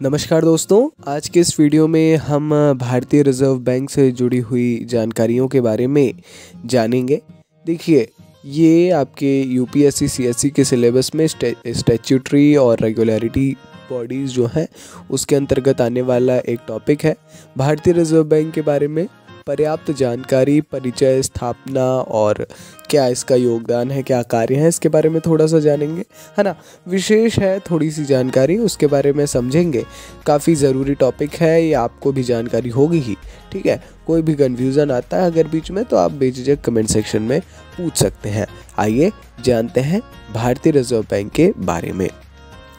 नमस्कार दोस्तों, आज के इस वीडियो में हम भारतीय रिजर्व बैंक से जुड़ी हुई जानकारियों के बारे में जानेंगे। देखिए, ये आपके यूपीएससी सीएससी के सिलेबस में स्टैट्यूटरी और रेगुलेटरी बॉडीज़ जो हैं उसके अंतर्गत आने वाला एक टॉपिक है। भारतीय रिजर्व बैंक के बारे में पर्याप्त जानकारी, परिचय, स्थापना और क्या इसका योगदान है, क्या कार्य है, इसके बारे में थोड़ा सा जानेंगे, है ना। विशेष है थोड़ी सी जानकारी, उसके बारे में समझेंगे। काफ़ी ज़रूरी टॉपिक है, ये आपको भी जानकारी होगी ही, ठीक है। कोई भी कन्फ्यूज़न आता है अगर बीच में तो आप बेझिझक कमेंट सेक्शन में पूछ सकते हैं। आइए जानते हैं भारतीय रिजर्व बैंक के बारे में।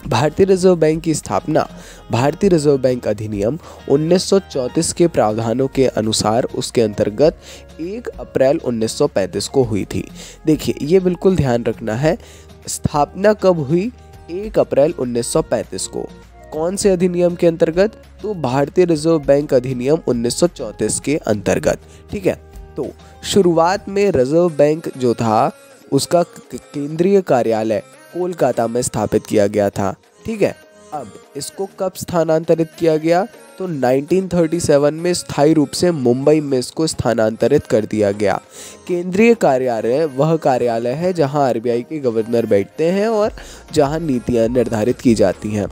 भारतीय रिजर्व बैंक की स्थापना भारतीय रिजर्व बैंक अधिनियम 1934 के प्रावधानों के अनुसार उसके अंतर्गत 1 अप्रैल 1935 को हुई थी। देखिए, ये बिल्कुल ध्यान रखना है, स्थापना कब हुई? 1 अप्रैल 1935 को। कौन से अधिनियम के अंतर्गत? तो भारतीय रिजर्व बैंक अधिनियम 1934 के अंतर्गत, ठीक है। तो शुरुआत में रिजर्व बैंक जो था उसका केंद्रीय कार्यालय कोलकाता में स्थापित किया गया था, ठीक है। अब इसको कब स्थानांतरित किया गया? तो 1937 में स्थायी रूप से मुंबई में इसको स्थानांतरित कर दिया गया। केंद्रीय कार्यालय वह कार्यालय है जहां आरबीआई के गवर्नर बैठते हैं और जहां नीतियां निर्धारित की जाती हैं।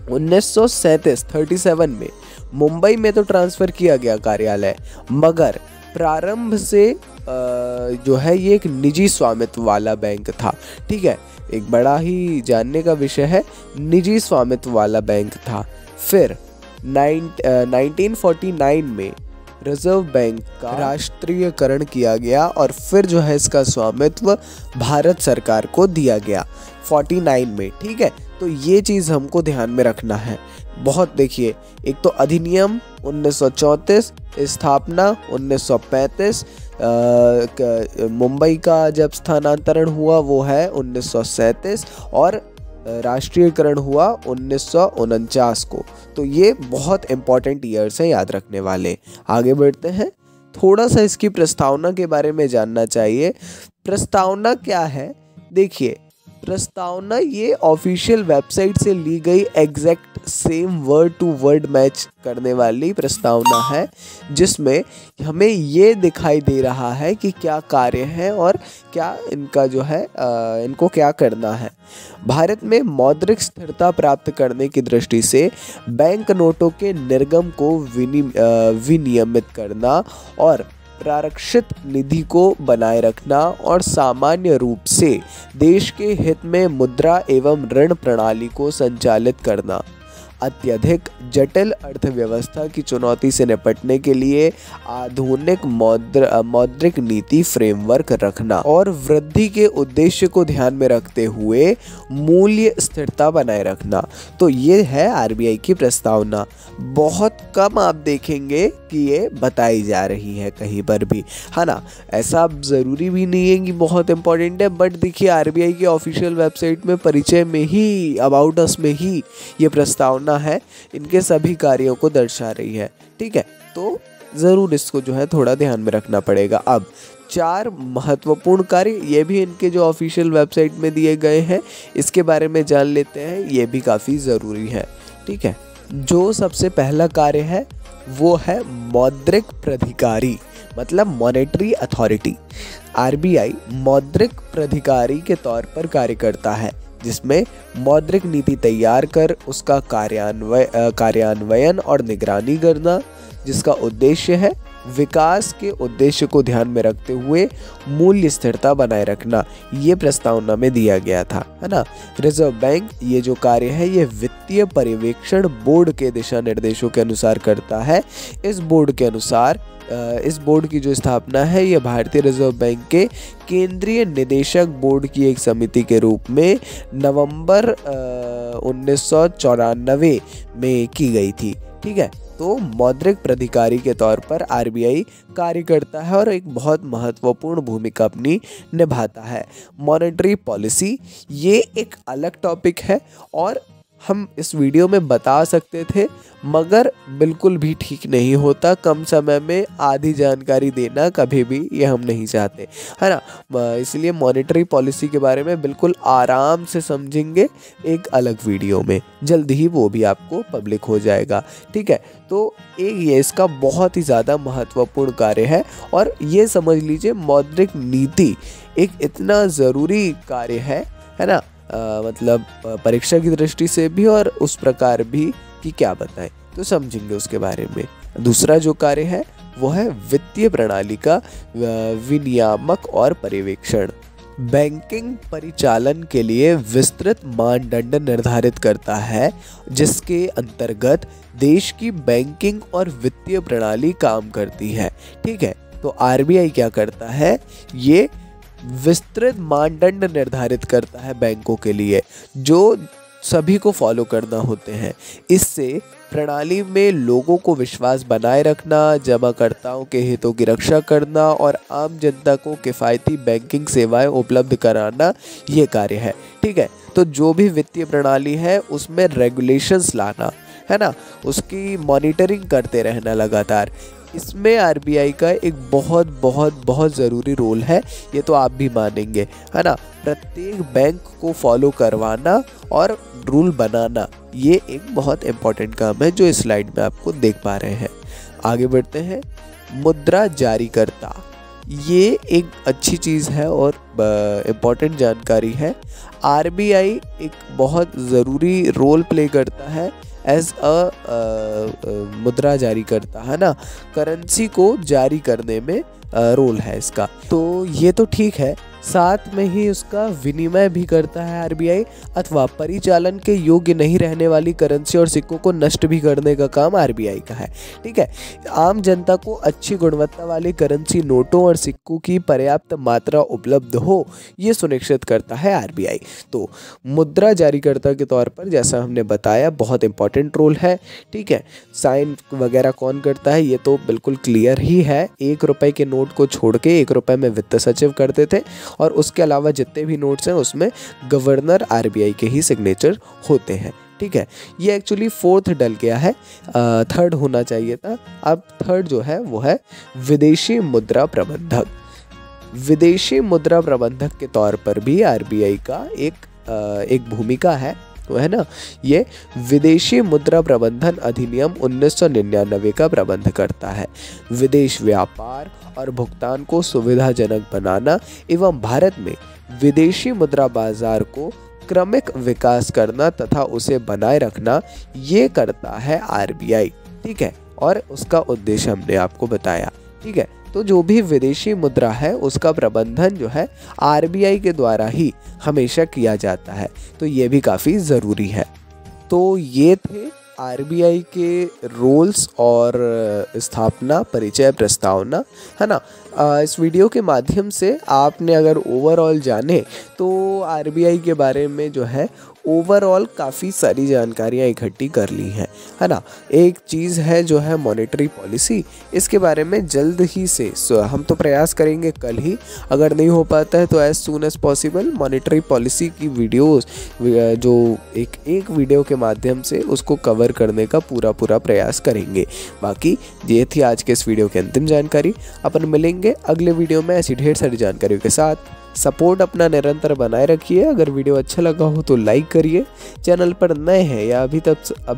1937 में मुंबई में तो ट्रांसफ़र किया गया कार्यालय, मगर प्रारंभ से जो है ये एक निजी स्वामित्व वाला बैंक था, ठीक है। एक बड़ा ही जानने का विषय है, निजी स्वामित्व वाला बैंक था। फिर 1949 में रिजर्व बैंक का राष्ट्रीयकरण किया गया और फिर जो है इसका स्वामित्व भारत सरकार को दिया गया 49 में, ठीक है। तो ये चीज़ हमको ध्यान में रखना है बहुत। देखिए, एक तो अधिनियम 1934, स्थापना 1935, मुंबई का जब स्थानांतरण हुआ वो है 1937 और राष्ट्रीयकरण हुआ 1949 को। तो ये बहुत इम्पॉर्टेंट ईयर्स हैं, याद रखने वाले। आगे बढ़ते हैं, थोड़ा सा इसकी प्रस्तावना के बारे में जानना चाहिए। प्रस्तावना क्या है? देखिए, प्रस्तावना ये ऑफिशियल वेबसाइट से ली गई exact same word to word match करने वाली प्रस्तावना है, जिसमें हमें ये दिखाई दे रहा है कि क्या कार्य है और क्या इनका जो है इनको क्या करना है। भारत में मौद्रिक स्थिरता प्राप्त करने की दृष्टि से बैंक नोटों के निर्गम को विनियमित करना और प्रारक्षित निधि को बनाए रखना और सामान्य रूप से देश के हित में मुद्रा एवं ऋण प्रणाली को संचालित करना, अत्यधिक जटिल अर्थव्यवस्था की चुनौती से निपटने के लिए आधुनिक मौद्रिक नीति फ्रेमवर्क रखना और वृद्धि के उद्देश्य को ध्यान में रखते हुए मूल्य स्थिरता बनाए रखना। तो ये है आरबीआई की प्रस्तावना। बहुत कम आप देखेंगे कि ये बताई जा रही है कहीं पर भी, है ना। ऐसा ज़रूरी भी नहीं है कि बहुत इंपॉर्टेंट है, बट देखिए आरबीआई की ऑफिशियल वेबसाइट में परिचय में ही, अबाउट अस में ही ये प्रस्तावना है, इनके सभी कार्यों को दर्शा रही है, ठीक है। तो ज़रूर इसको जो है थोड़ा ध्यान में रखना पड़ेगा। अब 4 महत्वपूर्ण कार्य, ये भी इनके जो ऑफिशियल वेबसाइट में दिए गए हैं, इसके बारे में जान लेते हैं। ये भी काफ़ी ज़रूरी है, ठीक है। जो सबसे पहला कार्य है वो है मौद्रिक प्राधिकारी, मतलब मॉनेटरी अथॉरिटी। आरबीआई मौद्रिक प्राधिकारी के तौर पर कार्य करता है, जिसमें मौद्रिक नीति तैयार कर उसका कार्यान्वयन और निगरानी करना, जिसका उद्देश्य है विकास के उद्देश्य को ध्यान में रखते हुए मूल्य स्थिरता बनाए रखना। ये प्रस्तावना में दिया गया था, है ना। रिजर्व बैंक ये जो कार्य है ये वित्तीय पर्यवेक्षण बोर्ड के दिशा निर्देशों के अनुसार करता है। इस बोर्ड के अनुसार इस बोर्ड की जो स्थापना है ये भारतीय रिजर्व बैंक के केंद्रीय निदेशक बोर्ड की एक समिति के रूप में नवंबर 1994 में की गई थी, ठीक है। तो मौद्रिक प्राधिकारी के तौर पर आरबीआई कार्य करता है और एक बहुत महत्वपूर्ण भूमिका अपनी निभाता है। मॉनेटरी पॉलिसी ये एक अलग टॉपिक है और हम इस वीडियो में बता सकते थे, मगर बिल्कुल भी ठीक नहीं होता। कम समय में आधी जानकारी देना कभी भी ये हम नहीं चाहते, है ना। इसलिए मॉनेटरी पॉलिसी के बारे में बिल्कुल आराम से समझेंगे एक अलग वीडियो में, जल्द ही वो भी आपको पब्लिक हो जाएगा, ठीक है। तो एक ये इसका बहुत ही ज़्यादा महत्वपूर्ण कार्य है, और ये समझ लीजिए मौद्रिक नीति एक इतना ज़रूरी कार्य है ना। मतलब परीक्षा की दृष्टि से भी और उस प्रकार भी कि क्या बताएं, तो समझेंगे उसके बारे में। दूसरा जो कार्य है वो है वित्तीय प्रणाली का विनियामक और पर्यवेक्षण। बैंकिंग परिचालन के लिए विस्तृत मानदंड निर्धारित करता है, जिसके अंतर्गत देश की बैंकिंग और वित्तीय प्रणाली काम करती है, ठीक है। तो आरबीआई क्या करता है, ये विस्तृत मानदंड निर्धारित करता है बैंकों के लिए, जो सभी को फॉलो करना होते हैं। इससे प्रणाली में लोगों को विश्वास बनाए रखना, जमाकर्ताओं के हितों की रक्षा करना और आम जनता को किफ़ायती बैंकिंग सेवाएं उपलब्ध कराना ये कार्य है, ठीक है। तो जो भी वित्तीय प्रणाली है उसमें रेगुलेशंस लाना, है ना, उसकी मॉनिटरिंग करते रहना लगातार, इसमें आरबीआई का एक बहुत बहुत बहुत ज़रूरी रोल है। ये तो आप भी मानेंगे, है ना। प्रत्येक बैंक को फॉलो करवाना और रूल बनाना, ये एक बहुत इम्पॉर्टेंट काम है जो इस स्लाइड में आपको देख पा रहे हैं। आगे बढ़ते हैं। मुद्रा जारीकर्ता, ये एक अच्छी चीज़ है और इम्पॉर्टेंट जानकारी है। आरबीआई एक बहुत ज़रूरी रोल प्ले करता है एज मुद्रा जारी करता है ना, करेंसी को जारी करने में रोल है इसका। तो ये तो ठीक है, साथ में ही उसका विनिमय भी करता है आरबीआई, अथवा परिचालन के योग्य नहीं रहने वाली करेंसी और सिक्कों को नष्ट भी करने का काम आरबीआई का है, ठीक है। आम जनता को अच्छी गुणवत्ता वाली करेंसी नोटों और सिक्कों की पर्याप्त मात्रा उपलब्ध हो, ये सुनिश्चित करता है आरबीआई। तो मुद्रा जारीकर्ता के तौर पर जैसा हमने बताया बहुत इंपॉर्टेंट रोल है, ठीक है। साइन वगैरह कौन करता है ये तो बिल्कुल क्लियर ही है। 1 रुपए के नोट को छोड़ के 1 रुपए में वित्त सचिव करते थे, और उसके अलावा जितने भी नोट्स हैं उसमें गवर्नर आरबीआई के ही सिग्नेचर होते हैं, ठीक है। ये एक्चुअली 4th डल गया है, 3rd होना चाहिए था। अब 3rd जो है वो है विदेशी मुद्रा प्रबंधक। विदेशी मुद्रा प्रबंधक के तौर पर भी आरबीआई का एक भूमिका है, वो है ना, ये विदेशी मुद्रा प्रबंधन अधिनियम 1999 का प्रबंध करता है। विदेश व्यापार और भुगतान को सुविधाजनक बनाना एवं भारत में विदेशी मुद्रा बाजार को क्रमिक विकास करना तथा उसे बनाए रखना, ये करता है आरबीआई, ठीक है। और उसका उद्देश्य हमने आपको बताया, ठीक है। तो जो भी विदेशी मुद्रा है उसका प्रबंधन जो है आरबीआई के द्वारा ही हमेशा किया जाता है, तो ये भी काफ़ी ज़रूरी है। तो ये थे आरबीआई के रोल्स और स्थापना, परिचय, प्रस्तावना, है ना। इस वीडियो के माध्यम से आपने अगर ओवरऑल जाने तो आरबीआई के बारे में जो है ओवरऑल काफ़ी सारी जानकारियाँ इकट्ठी कर ली हैं, है ना। एक चीज़ है जो है मॉनेटरी पॉलिसी, इसके बारे में जल्द ही से हम तो प्रयास करेंगे कल ही, अगर नहीं हो पाता है तो as soon as possible monetary policy की वीडियोस जो एक वीडियो के माध्यम से उसको कवर करने का पूरा प्रयास करेंगे। बाकी ये थी आज के इस वीडियो की अंतिम जानकारी। अपन मिलेंगे अगले वीडियो में ऐसी ढेर सारी जानकारियों के साथ। सपोर्ट अपना निरंतर बनाए रखिए। अगर वीडियो अच्छा लगा हो तो लाइक करिए, चैनल पर नए हैं या अभी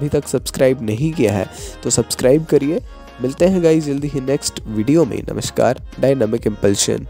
तक सब्सक्राइब नहीं किया है तो सब्सक्राइब करिए। मिलते हैं गाइस जल्दी ही नेक्स्ट वीडियो में। नमस्कार। Dynamic impulsion.